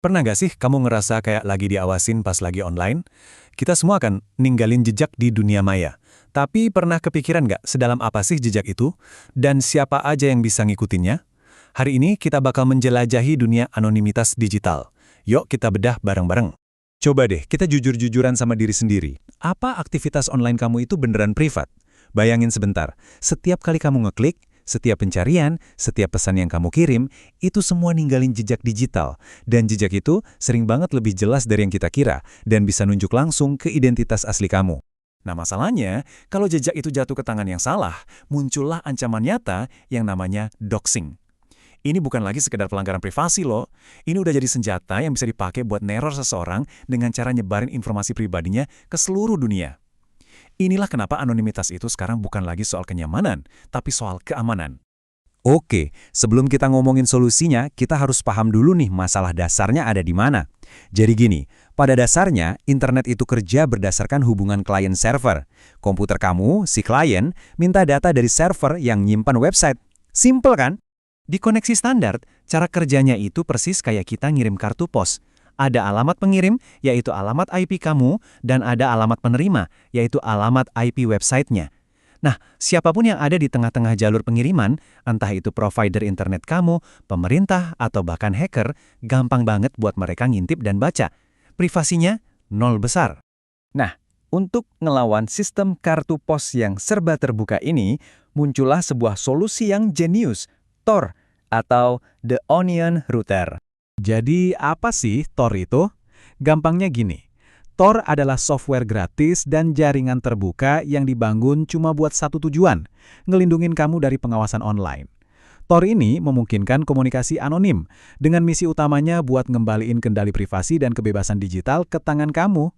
Pernah nggak sih kamu ngerasa kayak lagi diawasin pas lagi online? Kita semua kan ninggalin jejak di dunia maya. Tapi pernah kepikiran nggak sedalam apa sih jejak itu? Dan siapa aja yang bisa ngikutinnya? Hari ini kita bakal menjelajahi dunia anonimitas digital. Yuk kita bedah bareng-bareng. Coba deh, kita jujur-jujuran sama diri sendiri. Apa aktivitas online kamu itu beneran privat? Bayangin sebentar, setiap kali kamu ngeklik, setiap pencarian, setiap pesan yang kamu kirim, itu semua ninggalin jejak digital. Dan jejak itu sering banget lebih jelas dari yang kita kira, dan bisa nunjuk langsung ke identitas asli kamu. Nah masalahnya, kalau jejak itu jatuh ke tangan yang salah, muncullah ancaman nyata yang namanya doxing. Ini bukan lagi sekedar pelanggaran privasi loh. Ini udah jadi senjata yang bisa dipakai buat neror seseorang dengan cara nyebarin informasi pribadinya ke seluruh dunia. Inilah kenapa anonimitas itu sekarang bukan lagi soal kenyamanan, tapi soal keamanan. Oke, sebelum kita ngomongin solusinya, kita harus paham dulu nih masalah dasarnya ada di mana. Jadi gini, pada dasarnya internet itu kerja berdasarkan hubungan klien-server. Komputer kamu, si klien, minta data dari server yang nyimpan website. Simple kan? Di koneksi standar, cara kerjanya itu persis kayak kita ngirim kartu pos. Ada alamat pengirim, yaitu alamat IP kamu, dan ada alamat penerima, yaitu alamat IP websitenya. Nah, siapapun yang ada di tengah-tengah jalur pengiriman, entah itu provider internet kamu, pemerintah, atau bahkan hacker, gampang banget buat mereka ngintip dan baca. Privasinya nol besar. Nah, untuk ngelawan sistem kartu pos yang serba terbuka ini, muncullah sebuah solusi yang jenius, Tor, atau The Onion Router. Jadi apa sih Tor itu? Gampangnya gini, Tor adalah software gratis dan jaringan terbuka yang dibangun cuma buat satu tujuan, ngelindungin kamu dari pengawasan online. Tor ini memungkinkan komunikasi anonim, dengan misi utamanya buat ngembaliin kendali privasi dan kebebasan digital ke tangan kamu.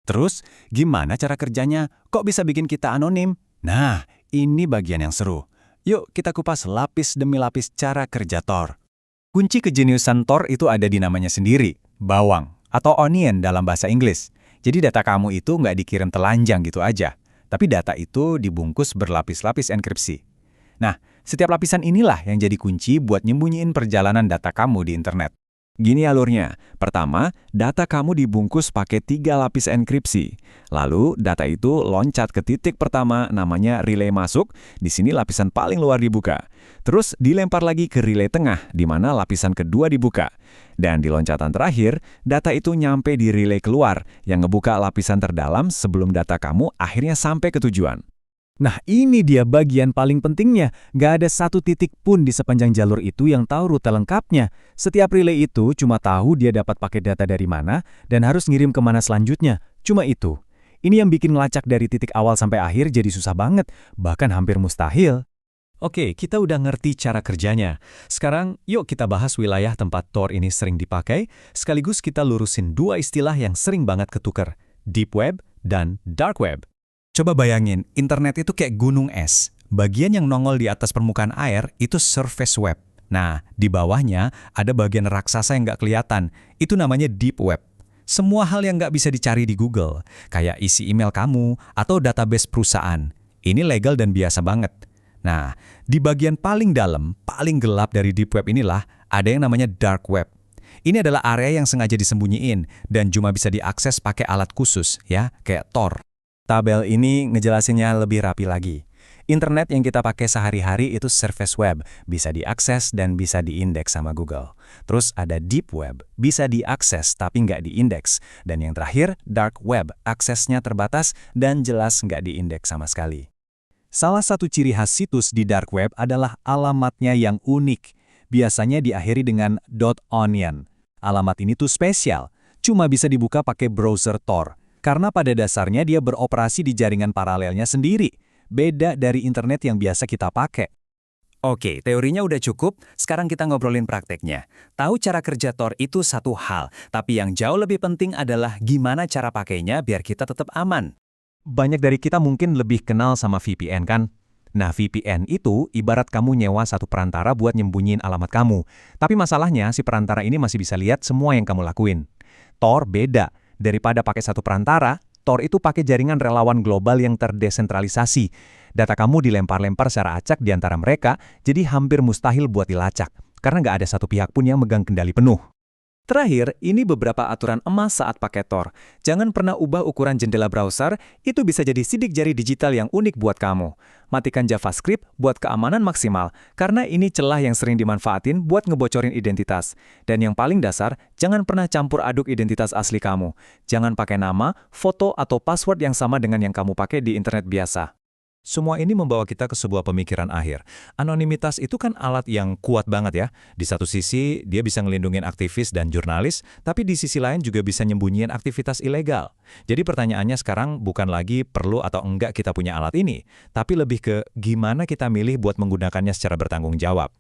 Terus, gimana cara kerjanya? Kok bisa bikin kita anonim? Nah, ini bagian yang seru. Yuk kita kupas lapis demi lapis cara kerja Tor. Kunci kejeniusan Tor itu ada di namanya sendiri, bawang, atau onion dalam bahasa Inggris. Jadi data kamu itu nggak dikirim telanjang gitu aja, tapi data itu dibungkus berlapis-lapis enkripsi. Nah, setiap lapisan inilah yang jadi kunci buat nyembunyiin perjalanan data kamu di internet. Gini alurnya, pertama, data kamu dibungkus pakai 3 lapis enkripsi. Lalu, data itu loncat ke titik pertama namanya relay masuk, di sini lapisan paling luar dibuka. Terus dilempar lagi ke relay tengah, di mana lapisan kedua dibuka. Dan di loncatan terakhir, data itu nyampe di relay keluar, yang ngebuka lapisan terdalam sebelum data kamu akhirnya sampai ke tujuan. Nah ini dia bagian paling pentingnya, nggak ada satu titik pun di sepanjang jalur itu yang tahu rute lengkapnya. Setiap relay itu cuma tahu dia dapat pakai data dari mana dan harus ngirim kemana selanjutnya, cuma itu. Ini yang bikin ngelacak dari titik awal sampai akhir jadi susah banget, bahkan hampir mustahil. Oke, kita udah ngerti cara kerjanya. Sekarang yuk kita bahas wilayah tempat Tor ini sering dipakai, sekaligus kita lurusin 2 istilah yang sering banget ketukar, Deep Web dan Dark Web. Coba bayangin, internet itu kayak gunung es. Bagian yang nongol di atas permukaan air itu surface web. Nah, di bawahnya ada bagian raksasa yang nggak kelihatan. Itu namanya deep web. Semua hal yang nggak bisa dicari di Google, kayak isi email kamu atau database perusahaan. Ini legal dan biasa banget. Nah, di bagian paling dalam, paling gelap dari deep web inilah ada yang namanya dark web. Ini adalah area yang sengaja disembunyiin dan cuma bisa diakses pakai alat khusus, ya, kayak Tor. Tabel ini ngejelasinnya lebih rapi lagi. Internet yang kita pakai sehari-hari itu surface web, bisa diakses dan bisa diindeks sama Google. Terus ada deep web, bisa diakses tapi nggak diindeks. Dan yang terakhir, dark web, aksesnya terbatas dan jelas nggak diindeks sama sekali. Salah satu ciri khas situs di dark web adalah alamatnya yang unik. Biasanya diakhiri dengan .onion. Alamat ini tuh spesial, cuma bisa dibuka pakai browser Tor. Karena pada dasarnya dia beroperasi di jaringan paralelnya sendiri, beda dari internet yang biasa kita pakai. Oke, teorinya udah cukup, sekarang kita ngobrolin prakteknya. Tahu cara kerja Tor itu satu hal, tapi yang jauh lebih penting adalah gimana cara pakainya biar kita tetap aman. Banyak dari kita mungkin lebih kenal sama VPN kan? Nah, VPN itu ibarat kamu nyewa satu perantara buat nyembunyiin alamat kamu. Tapi masalahnya si perantara ini masih bisa lihat semua yang kamu lakuin. Tor beda. Daripada pakai satu perantara, Tor itu pakai jaringan relawan global yang terdesentralisasi. Data kamu dilempar-lempar secara acak di antara mereka, jadi hampir mustahil buat dilacak, karena nggak ada satu pihak pun yang megang kendali penuh. Terakhir, ini beberapa aturan emas saat pakai Tor. Jangan pernah ubah ukuran jendela browser, itu bisa jadi sidik jari digital yang unik buat kamu. Matikan JavaScript buat keamanan maksimal, karena ini celah yang sering dimanfaatin buat ngebocorin identitas. Dan yang paling dasar, jangan pernah campur aduk identitas asli kamu. Jangan pakai nama, foto, atau password yang sama dengan yang kamu pakai di internet biasa. Semua ini membawa kita ke sebuah pemikiran akhir. Anonimitas itu kan alat yang kuat banget ya. Di satu sisi, dia bisa ngelindungin aktivis dan jurnalis, tapi di sisi lain juga bisa nyembunyiin aktivitas ilegal. Jadi pertanyaannya sekarang bukan lagi perlu atau enggak kita punya alat ini, tapi lebih ke gimana kita milih buat menggunakannya secara bertanggung jawab.